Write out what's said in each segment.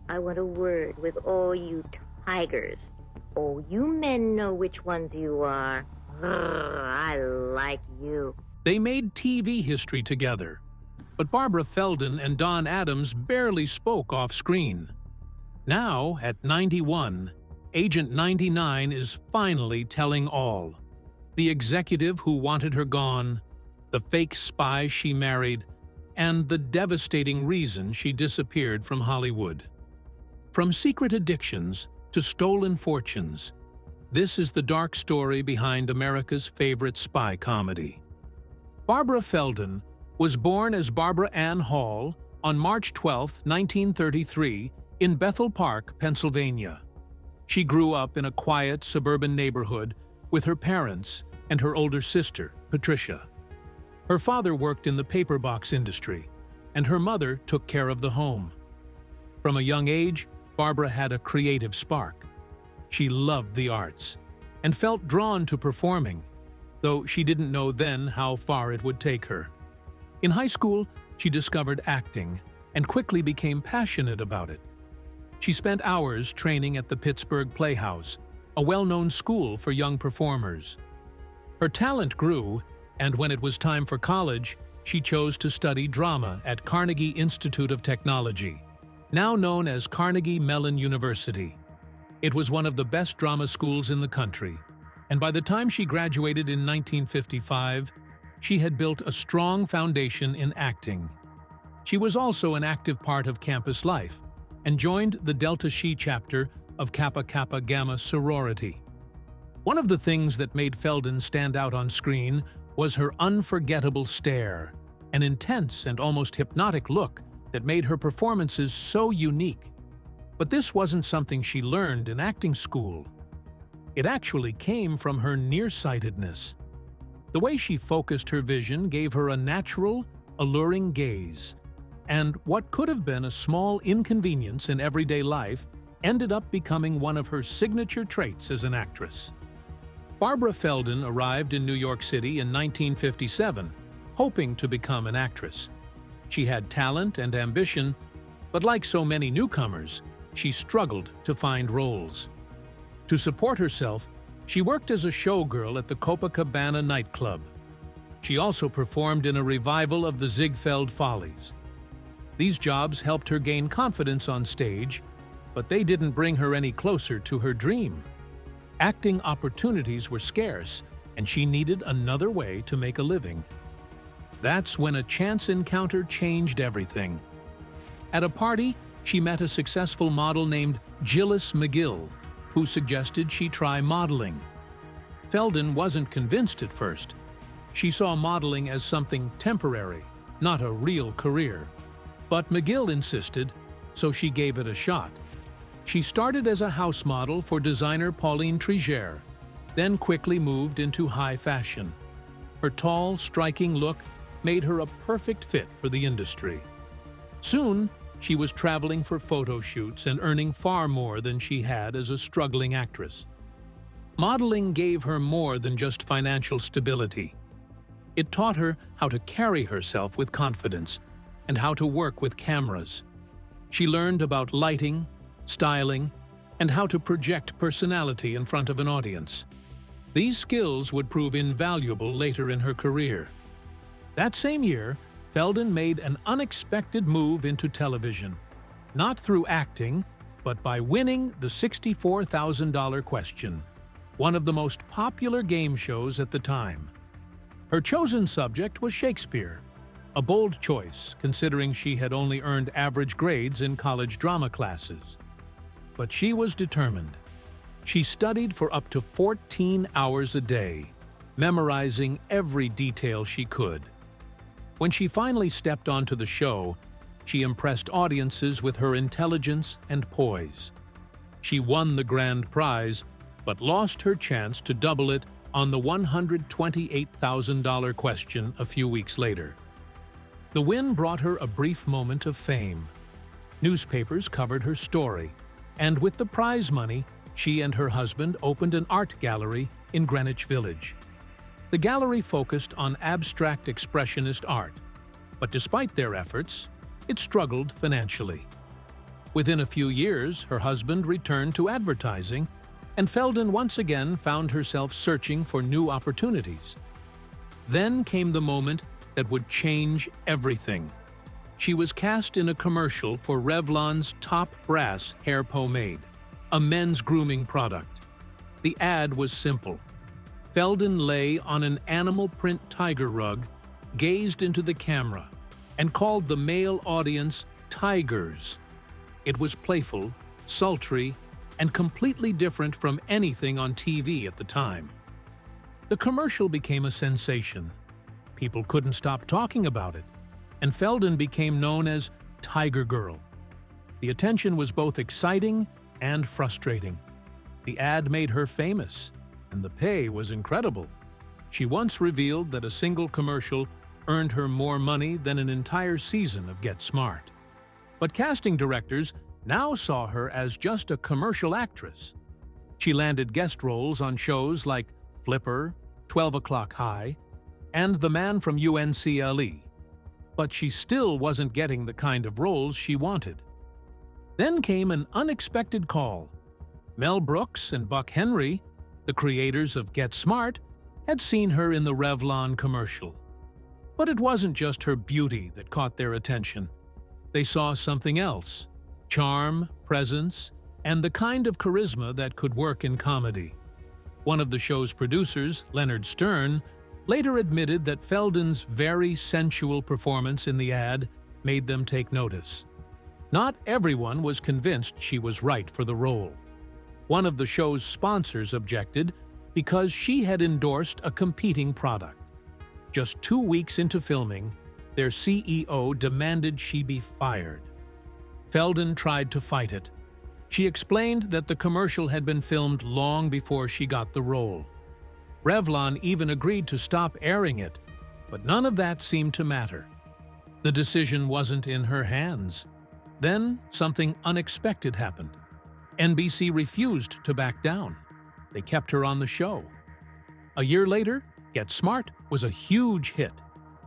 I want a word with all you tigers. Oh, you men know which ones you are. I like you. They made TV history together, but Barbara Feldon and Don Adams barely spoke off-screen. Now, at 91, Agent 99 is finally telling all. The executive who wanted her gone, the fake spy she married, and the devastating reason she disappeared from Hollywood. From secret addictions to stolen fortunes, this is the dark story behind America's favorite spy comedy. Barbara Feldon was born as Barbara Ann Hall on March 12, 1933, in Bethel Park, Pennsylvania. She grew up in a quiet suburban neighborhood with her parents and her older sister, Patricia. Her father worked in the paper box industry, and her mother took care of the home. From a young age, Barbara had a creative spark. She loved the arts and felt drawn to performing, though she didn't know then how far it would take her. In high school, she discovered acting and quickly became passionate about it. She spent hours training at the Pittsburgh Playhouse, a well-known school for young performers. Her talent grew, and when it was time for college, she chose to study drama at Carnegie Institute of Technology, now known as Carnegie Mellon University. It was one of the best drama schools in the country, and by the time she graduated in 1955, she had built a strong foundation in acting. She was also an active part of campus life and joined the Delta Chi chapter of Kappa Kappa Gamma sorority. One of the things that made Feldon stand out on screen was her unforgettable stare, an intense and almost hypnotic look that made her performances so unique. But this wasn't something she learned in acting school. It actually came from her nearsightedness. The way she focused her vision gave her a natural, alluring gaze, and what could have been a small inconvenience in everyday life ended up becoming one of her signature traits as an actress. Barbara Feldon arrived in New York City in 1957, hoping to become an actress. She had talent and ambition, but like so many newcomers, she struggled to find roles. To support herself, she worked as a showgirl at the Copacabana nightclub. She also performed in a revival of the Ziegfeld Follies. These jobs helped her gain confidence on stage, but they didn't bring her any closer to her dream. Acting opportunities were scarce, and she needed another way to make a living. That's when a chance encounter changed everything. At a party, she met a successful model named Gillis McGill, who suggested she try modeling. Feldon wasn't convinced at first. She saw modeling as something temporary, not a real career. But McGill insisted, so she gave it a shot. She started as a house model for designer Pauline Trigère, then quickly moved into high fashion. Her tall, striking look made her a perfect fit for the industry. Soon, she was traveling for photo shoots and earning far more than she had as a struggling actress. Modeling gave her more than just financial stability. It taught her how to carry herself with confidence and how to work with cameras. She learned about lighting, styling, and how to project personality in front of an audience. These skills would prove invaluable later in her career. That same year, Feldon made an unexpected move into television, not through acting, but by winning the $64,000 question, one of the most popular game shows at the time. Her chosen subject was Shakespeare, a bold choice considering she had only earned average grades in college drama classes. But she was determined. She studied for up to 14 hours a day, memorizing every detail she could. When she finally stepped onto the show, she impressed audiences with her intelligence and poise. She won the grand prize, but lost her chance to double it on the $128,000 question a few weeks later. The win brought her a brief moment of fame. Newspapers covered her story, and with the prize money, she and her husband opened an art gallery in Greenwich Village. The gallery focused on abstract expressionist art, but despite their efforts, it struggled financially. Within a few years, her husband returned to advertising, and Feldon once again found herself searching for new opportunities. Then came the moment that would change everything. She was cast in a commercial for Revlon's Top Brass hair pomade, a men's grooming product. The ad was simple. Feldon lay on an animal print tiger rug, gazed into the camera, and called the male audience tigers. It was playful, sultry, and completely different from anything on TV at the time. The commercial became a sensation. People couldn't stop talking about it, and Feldon became known as Tiger Girl. The attention was both exciting and frustrating. The ad made her famous, and the pay was incredible. She once revealed that a single commercial earned her more money than an entire season of Get Smart. But casting directors now saw her as just a commercial actress. She landed guest roles on shows like Flipper, 12 O'Clock High, and The Man from UNCLE. But she still wasn't getting the kind of roles she wanted. Then came an unexpected call. Mel Brooks and Buck Henry, the creators of Get Smart, had seen her in the Revlon commercial. But it wasn't just her beauty that caught their attention. They saw something else: charm, presence, and the kind of charisma that could work in comedy. One of the show's producers, Leonard Stern, later admitted that Feldon's very sensual performance in the ad made them take notice. Not everyone was convinced she was right for the role. One of the show's sponsors objected because she had endorsed a competing product. Just 2 weeks into filming, their CEO demanded she be fired. Feldon tried to fight it. She explained that the commercial had been filmed long before she got the role. Revlon even agreed to stop airing it, but none of that seemed to matter. The decision wasn't in her hands. Then something unexpected happened. NBC refused to back down. They kept her on the show. A year later, Get Smart was a huge hit,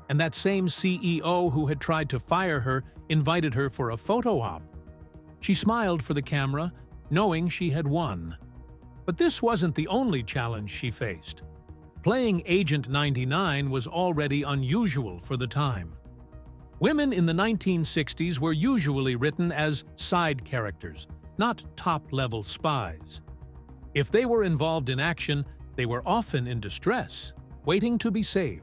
and that same CEO who had tried to fire her invited her for a photo op. She smiled for the camera, knowing she had won. But this wasn't the only challenge she faced. Playing Agent 99 was already unusual for the time. Women in the 1960s were usually written as side characters, not top-level spies. If they were involved in action, they were often in distress, waiting to be saved.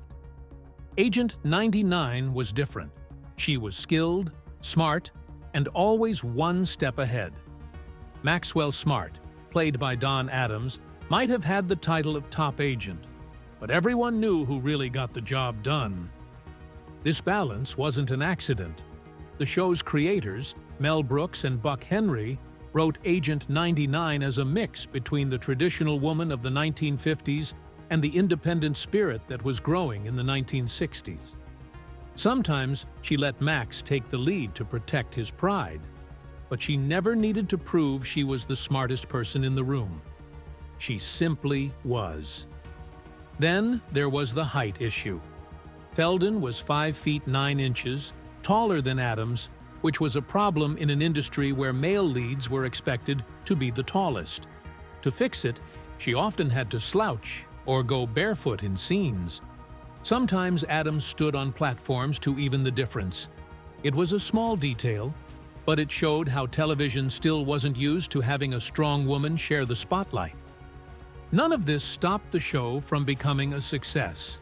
Agent 99 was different. She was skilled, smart, and always one step ahead. Maxwell Smart, played by Don Adams, might have had the title of top agent, but everyone knew who really got the job done. This balance wasn't an accident. The show's creators, Mel Brooks and Buck Henry, wrote Agent 99 as a mix between the traditional woman of the 1950s and the independent spirit that was growing in the 1960s. Sometimes she let Max take the lead to protect his pride, but she never needed to prove she was the smartest person in the room. She simply was. Then there was the height issue. Feldon was 5 feet 9 inches, taller than Adams, which was a problem in an industry where male leads were expected to be the tallest. To fix it, she often had to slouch or go barefoot in scenes. Sometimes Adams stood on platforms to even the difference. It was a small detail, but it showed how television still wasn't used to having a strong woman share the spotlight. None of this stopped the show from becoming a success.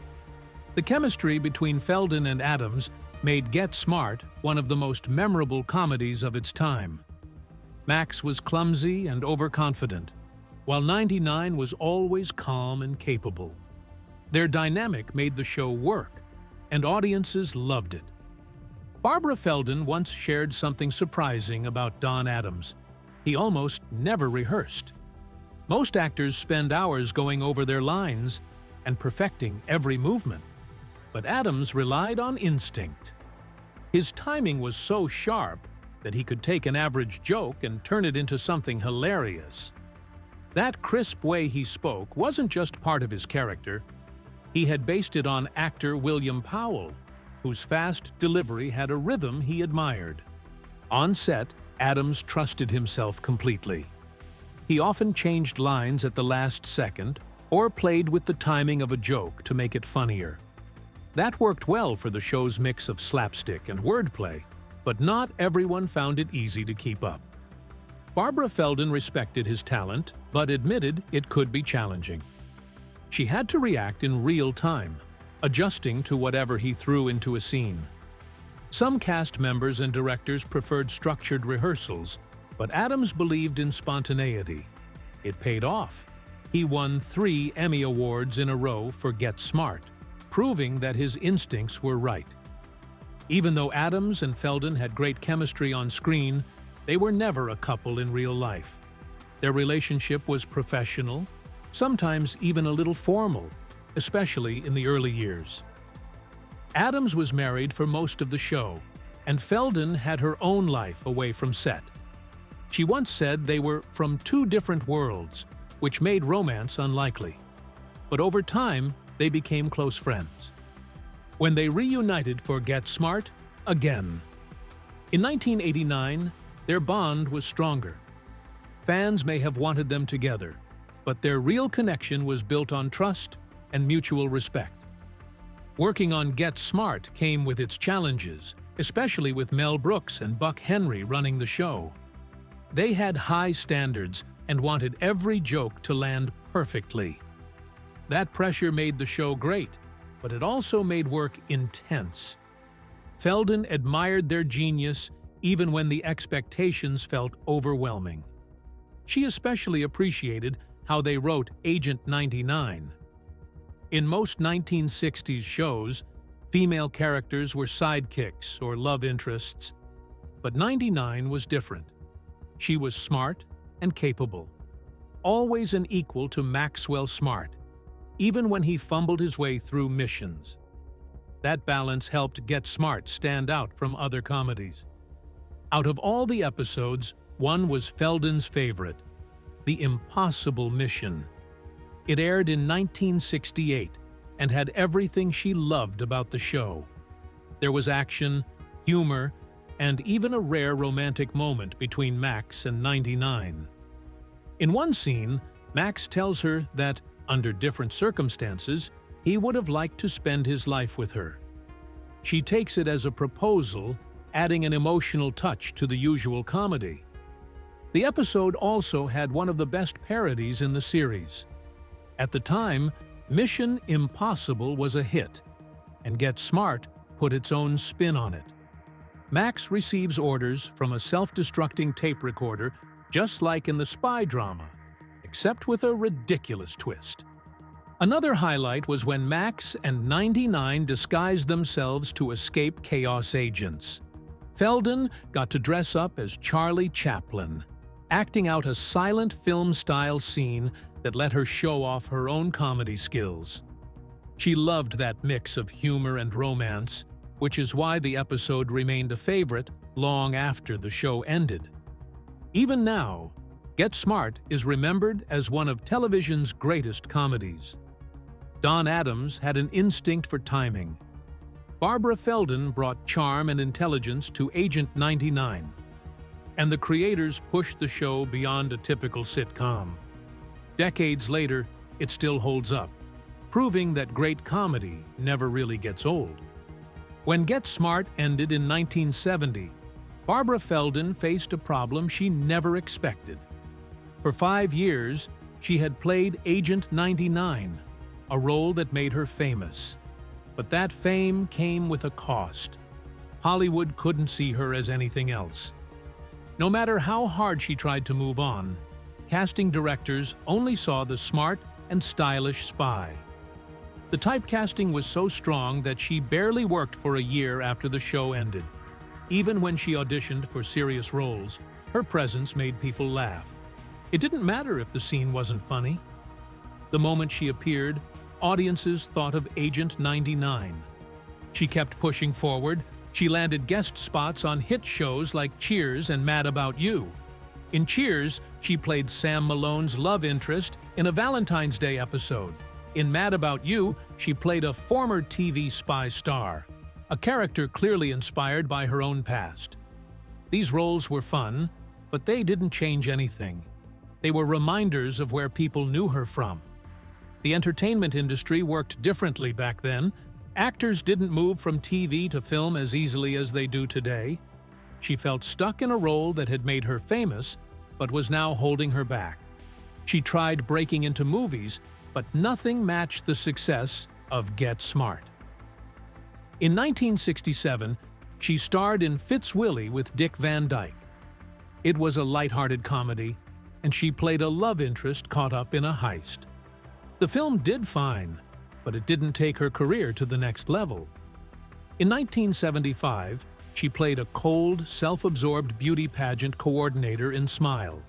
The chemistry between Feldon and Adams made Get Smart one of the most memorable comedies of its time. Max was clumsy and overconfident, while 99 was always calm and capable. Their dynamic made the show work, and audiences loved it. Barbara Feldon once shared something surprising about Don Adams. He almost never rehearsed. Most actors spend hours going over their lines and perfecting every movement. But Adams relied on instinct. His timing was so sharp that he could take an average joke and turn it into something hilarious. That crisp way he spoke wasn't just part of his character. He had based it on actor William Powell, whose fast delivery had a rhythm he admired. On set, Adams trusted himself completely. He often changed lines at the last second or played with the timing of a joke to make it funnier. That worked well for the show's mix of slapstick and wordplay, but not everyone found it easy to keep up. Barbara Feldon respected his talent, but admitted it could be challenging. She had to react in real time, adjusting to whatever he threw into a scene. Some cast members and directors preferred structured rehearsals, but Adams believed in spontaneity. It paid off. He won 3 Emmy Awards in a row for Get Smart, proving that his instincts were right. Even though Adams and Feldon had great chemistry on screen, they were never a couple in real life. Their relationship was professional, sometimes even a little formal, especially in the early years. Adams was married for most of the show, and Feldon had her own life away from set. She once said they were from 2 different worlds, which made romance unlikely. But over time, they became close friends. When they reunited for Get Smart, again. In 1989, their bond was stronger. Fans may have wanted them together, but their real connection was built on trust and mutual respect. Working on Get Smart came with its challenges, especially with Mel Brooks and Buck Henry running the show. They had high standards and wanted every joke to land perfectly. That pressure made the show great, but it also made work intense. Feldon admired their genius even when the expectations felt overwhelming. She especially appreciated how they wrote Agent 99. In most 1960s shows, female characters were sidekicks or love interests, but 99 was different. She was smart and capable, always an equal to Maxwell Smart, even when he fumbled his way through missions. That balance helped Get Smart stand out from other comedies. Out of all the episodes, one was Feldon's favorite, The Impossible Mission. It aired in 1968 and had everything she loved about the show. There was action, humor, and even a rare romantic moment between Max and 99. In one scene, Max tells her that, under different circumstances, he would have liked to spend his life with her. She takes it as a proposal, adding an emotional touch to the usual comedy. The episode also had one of the best parodies in the series. At the time, Mission Impossible was a hit, and Get Smart put its own spin on it. Max receives orders from a self-destructing tape recorder, just like in the spy drama, except with a ridiculous twist. Another highlight was when Max and 99 disguised themselves to escape Chaos agents. Feldon got to dress up as Charlie Chaplin, acting out a silent film-style scene that let her show off her own comedy skills. She loved that mix of humor and romance, which is why the episode remained a favorite long after the show ended. Even now, Get Smart is remembered as one of television's greatest comedies. Don Adams had an instinct for timing. Barbara Feldon brought charm and intelligence to Agent 99, and the creators pushed the show beyond a typical sitcom. Decades later, it still holds up, proving that great comedy never really gets old. When Get Smart ended in 1970, Barbara Feldon faced a problem she never expected. For 5 years, she had played Agent 99, a role that made her famous. But that fame came with a cost. Hollywood couldn't see her as anything else. No matter how hard she tried to move on, casting directors only saw the smart and stylish spy. The typecasting was so strong that she barely worked for a year after the show ended. Even when she auditioned for serious roles, her presence made people laugh. It didn't matter if the scene wasn't funny. The moment she appeared, audiences thought of Agent 99. She kept pushing forward. She landed guest spots on hit shows like Cheers and Mad About You. In Cheers, she played Sam Malone's love interest in a Valentine's Day episode. In Mad About You, she played a former TV spy star, a character clearly inspired by her own past. These roles were fun, but they didn't change anything. They were reminders of where people knew her from. The entertainment industry worked differently back then. Actors didn't move from TV to film as easily as they do today. She felt stuck in a role that had made her famous, but was now holding her back. She tried breaking into movies, but nothing matched the success of Get Smart. In 1967, she starred in Fitzwilly with Dick Van Dyke. It was a lighthearted comedy, and she played a love interest caught up in a heist. The film did fine, but it didn't take her career to the next level. In 1975, she played a cold, self-absorbed beauty pageant coordinator in Smile.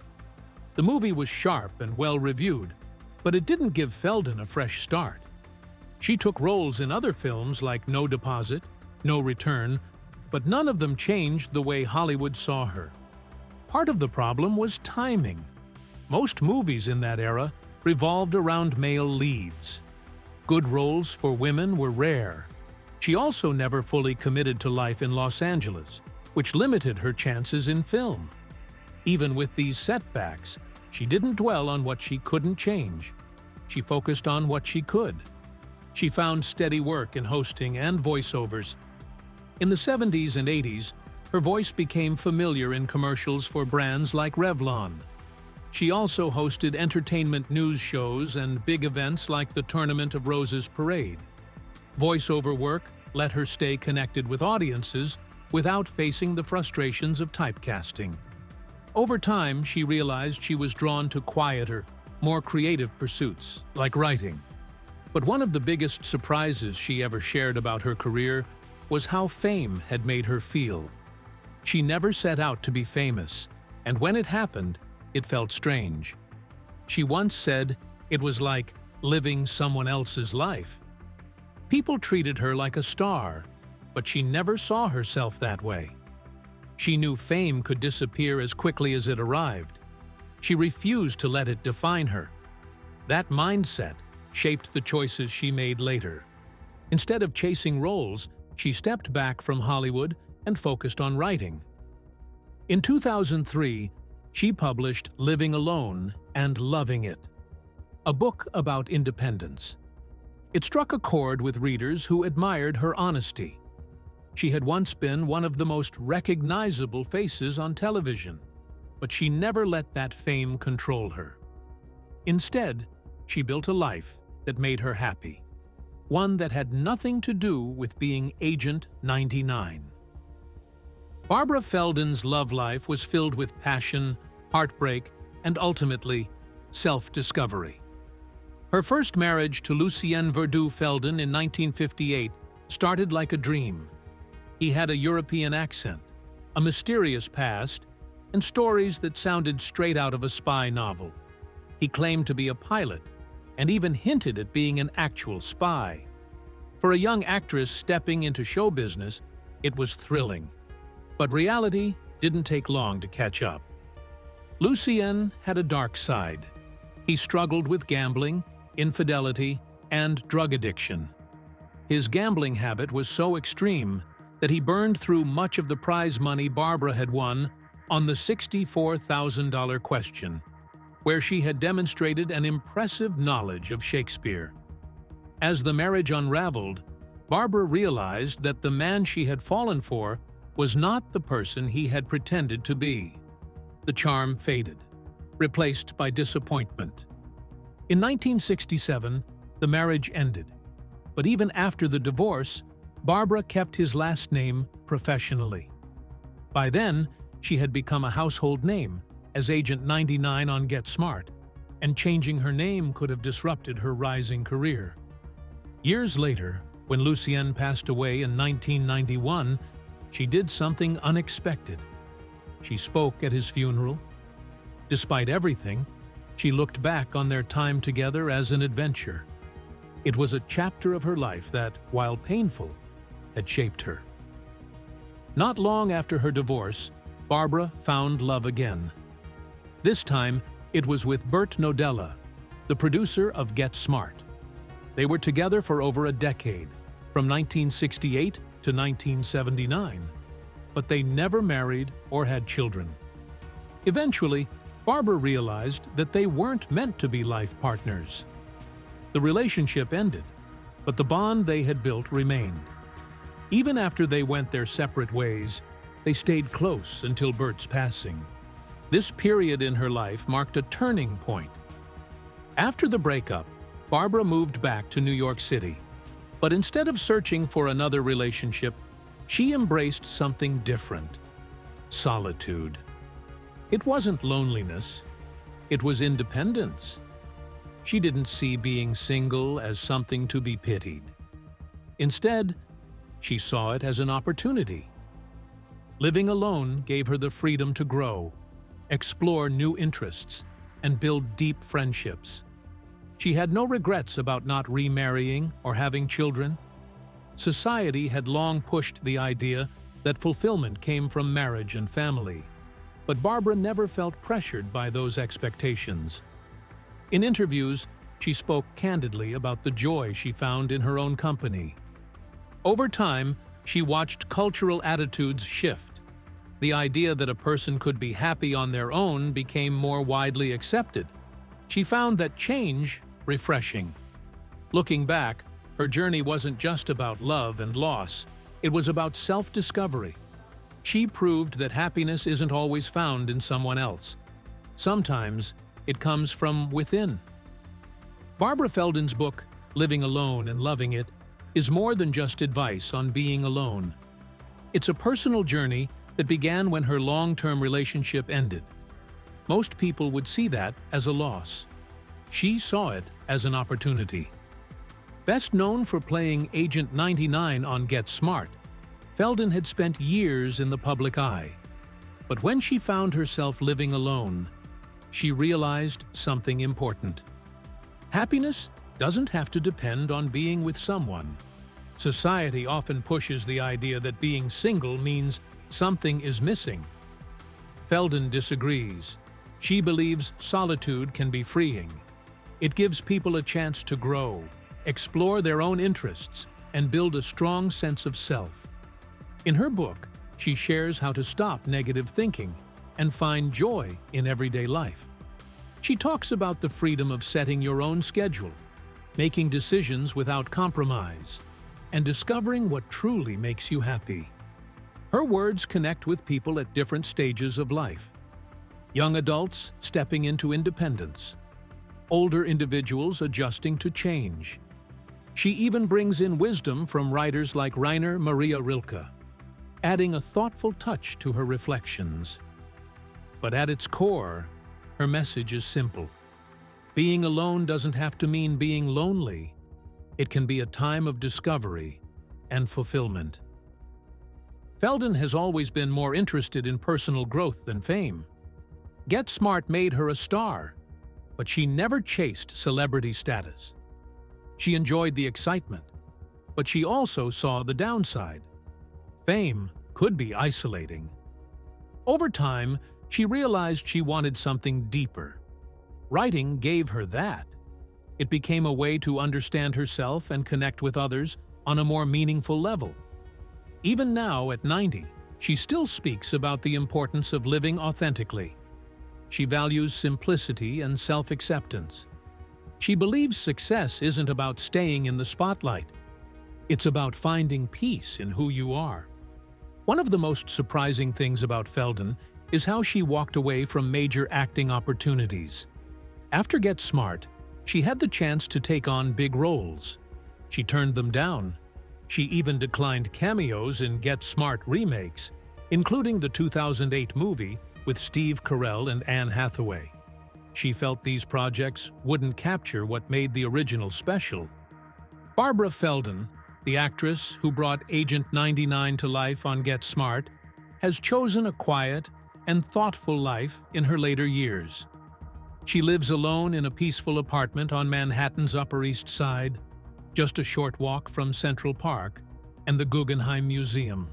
The movie was sharp and well-reviewed, but it didn't give Feldon a fresh start. She took roles in other films like No Deposit, No Return, but none of them changed the way Hollywood saw her. Part of the problem was timing. Most movies in that era revolved around male leads. Good roles for women were rare. She also never fully committed to life in Los Angeles, which limited her chances in film. Even with these setbacks, she didn't dwell on what she couldn't change. She focused on what she could. She found steady work in hosting and voiceovers. In the 70s and 80s, her voice became familiar in commercials for brands like Revlon. She also hosted entertainment news shows and big events like the Tournament of Roses parade. Voiceover work let her stay connected with audiences without facing the frustrations of typecasting. Over time, she realized she was drawn to quieter, more creative pursuits, like writing. But one of the biggest surprises she ever shared about her career was how fame had made her feel. She never set out to be famous, and when it happened, it felt strange. She once said it was like living someone else's life. People treated her like a star, but she never saw herself that way. She knew fame could disappear as quickly as it arrived. She refused to let it define her. That mindset shaped the choices she made later. Instead of chasing roles, she stepped back from Hollywood and focused on writing. In 2003, she published Living Alone and Loving It, a book about independence. It struck a chord with readers who admired her honesty. She had once been one of the most recognizable faces on television, but she never let that fame control her. Instead, she built a life that made her happy, one that had nothing to do with being Agent 99. Barbara Feldon's love life was filled with passion, heartbreak, and ultimately, self-discovery. Her first marriage to Lucien Verdoux Feldon in 1958 started like a dream. He had a European accent, a mysterious past, and stories that sounded straight out of a spy novel. He claimed to be a pilot, and even hinted at being an actual spy. For a young actress stepping into show business, it was thrilling. But reality didn't take long to catch up. Lucien had a dark side. He struggled with gambling, infidelity, and drug addiction. His gambling habit was so extreme that he burned through much of the prize money Barbara had won on the $64,000 question, where she had demonstrated an impressive knowledge of Shakespeare. As the marriage unraveled, Barbara realized that the man she had fallen for was not the person he had pretended to be. The charm faded, replaced by disappointment. In 1967, the marriage ended, but even after the divorce, Barbara kept his last name professionally. By then, she had become a household name as Agent 99 on Get Smart, and changing her name could have disrupted her rising career. Years later, when Lucien passed away in 1991, she did something unexpected. She spoke at his funeral. Despite everything, she looked back on their time together as an adventure. It was a chapter of her life that, while painful, had shaped her. Not long after her divorce, Barbara found love again. This time, it was with Burt Nodella, the producer of Get Smart. They were together for over a decade, from 1968 to 1979. but they never married or had children. Eventually, Barbara realized that they weren't meant to be life partners. The relationship ended, but the bond they had built remained. Even after they went their separate ways, they stayed close until Bert's passing. This period in her life marked a turning point. After the breakup, Barbara moved back to New York City. But instead of searching for another relationship, she embraced something different: solitude. It wasn't loneliness, it was independence. She didn't see being single as something to be pitied. Instead, she saw it as an opportunity. Living alone gave her the freedom to grow, explore new interests, and build deep friendships. She had no regrets about not remarrying or having children. Society had long pushed the idea that fulfillment came from marriage and family, but Barbara never felt pressured by those expectations. In interviews, she spoke candidly about the joy she found in her own company. Over time, she watched cultural attitudes shift. The idea that a person could be happy on their own became more widely accepted. She found that change refreshing. Looking back, her journey wasn't just about love and loss, it was about self-discovery. She proved that happiness isn't always found in someone else. Sometimes it comes from within. Barbara Feldon's book, Living Alone and Loving It, is more than just advice on being alone. It's a personal journey that began when her long-term relationship ended. Most people would see that as a loss. She saw it as an opportunity. Best known for playing Agent 99 on Get Smart, Feldon had spent years in the public eye. But when she found herself living alone, she realized something important. Happiness doesn't have to depend on being with someone. Society often pushes the idea that being single means something is missing. Feldon disagrees. She believes solitude can be freeing. It gives people a chance to grow, explore their own interests, and build a strong sense of self. In her book, she shares how to stop negative thinking and find joy in everyday life. She talks about the freedom of setting your own schedule, making decisions without compromise, and discovering what truly makes you happy. Her words connect with people at different stages of life. Young adults stepping into independence, older individuals adjusting to change. She even brings in wisdom from writers like Rainer Maria Rilke, adding a thoughtful touch to her reflections. But at its core, her message is simple. Being alone doesn't have to mean being lonely. It can be a time of discovery and fulfillment. Feldon has always been more interested in personal growth than fame. Get Smart made her a star, but she never chased celebrity status. She enjoyed the excitement, but she also saw the downside. Fame could be isolating. Over time, she realized she wanted something deeper. Writing gave her that. It became a way to understand herself and connect with others on a more meaningful level. Even now, at 90, she still speaks about the importance of living authentically. She values simplicity and self-acceptance. She believes success isn't about staying in the spotlight. It's about finding peace in who you are. One of the most surprising things about Feldon is how she walked away from major acting opportunities. After Get Smart, she had the chance to take on big roles. She turned them down. She even declined cameos in Get Smart remakes, including the 2008 movie with Steve Carell and Anne Hathaway. She felt these projects wouldn't capture what made the original special. Barbara Feldon, the actress who brought Agent 99 to life on Get Smart, has chosen a quiet and thoughtful life in her later years. She lives alone in a peaceful apartment on Manhattan's Upper East Side, just a short walk from Central Park and the Guggenheim Museum.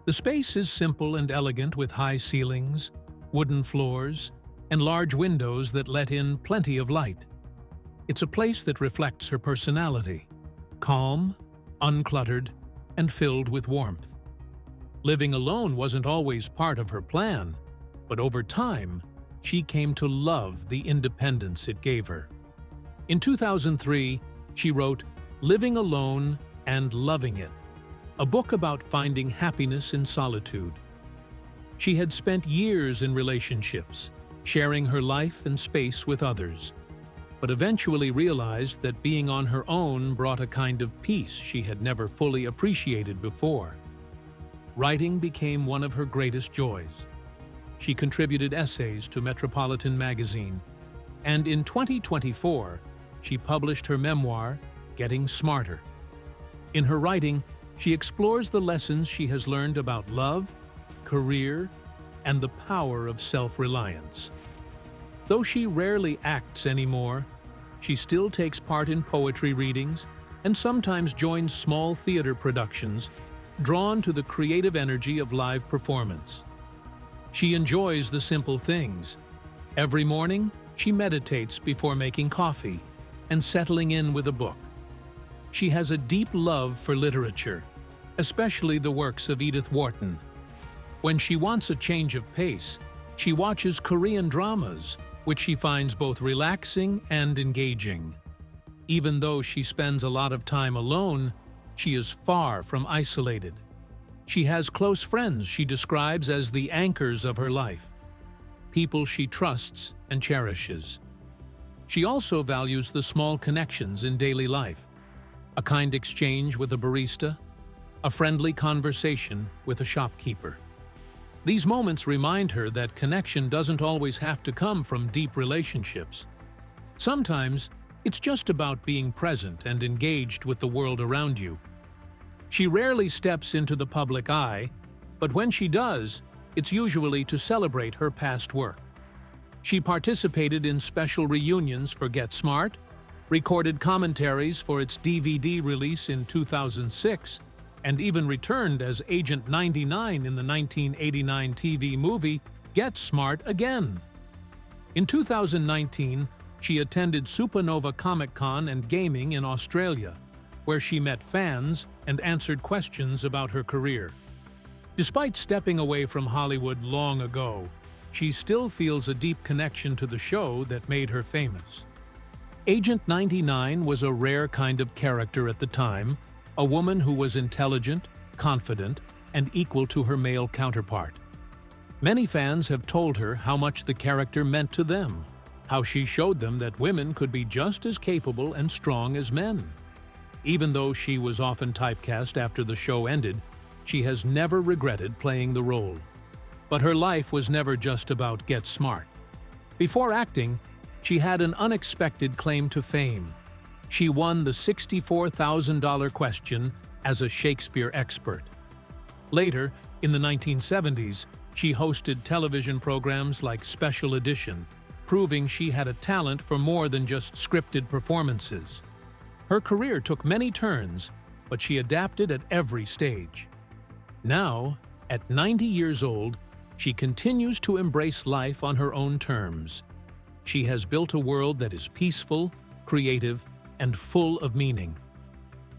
The space is simple and elegant with high ceilings, wooden floors, and large windows that let in plenty of light. It's a place that reflects her personality, calm, uncluttered, and filled with warmth. Living alone wasn't always part of her plan, but over time, she came to love the independence it gave her. In 2003, she wrote Living Alone and Loving It, a book about finding happiness in solitude. She had spent years in relationships, sharing her life and space with others, but eventually realized that being on her own brought a kind of peace she had never fully appreciated before. Writing became one of her greatest joys. She contributed essays to Metropolitan magazine, and in 2024, she published her memoir, Getting Smarter. In her writing, she explores the lessons she has learned about love, career, and the power of self-reliance. Though she rarely acts anymore, she still takes part in poetry readings and sometimes joins small theater productions, drawn to the creative energy of live performance. She enjoys the simple things. Every morning, she meditates before making coffee and settling in with a book. She has a deep love for literature, especially the works of Edith Wharton. When she wants a change of pace, she watches Korean dramas, which she finds both relaxing and engaging. Even though she spends a lot of time alone, she is far from isolated. She has close friends she describes as the anchors of her life, people she trusts and cherishes. She also values the small connections in daily life, a kind exchange with a barista, a friendly conversation with a shopkeeper. These moments remind her that connection doesn't always have to come from deep relationships. Sometimes, it's just about being present and engaged with the world around you. She rarely steps into the public eye, but when she does, it's usually to celebrate her past work. She participated in special reunions for Get Smart, recorded commentaries for its DVD release in 2006, and even returned as Agent 99 in the 1989 TV movie Get Smart Again. In 2019, she attended Supernova Comic-Con and Gaming in Australia, where she met fans and answered questions about her career. Despite stepping away from Hollywood long ago, she still feels a deep connection to the show that made her famous. Agent 99 was a rare kind of character at the time, a woman who was intelligent, confident, and equal to her male counterpart. Many fans have told her how much the character meant to them, how she showed them that women could be just as capable and strong as men. Even though she was often typecast after the show ended, she has never regretted playing the role. But her life was never just about Get Smart. Before acting, she had an unexpected claim to fame. She won the $64,000 question as a Shakespeare expert. Later, in the 1970s, she hosted television programs like Special Edition, proving she had a talent for more than just scripted performances. Her career took many turns, but she adapted at every stage. Now, at 90 years old, she continues to embrace life on her own terms. She has built a world that is peaceful, creative, and full of meaning.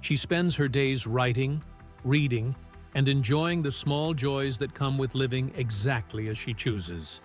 She spends her days writing, reading, and enjoying the small joys that come with living exactly as she chooses.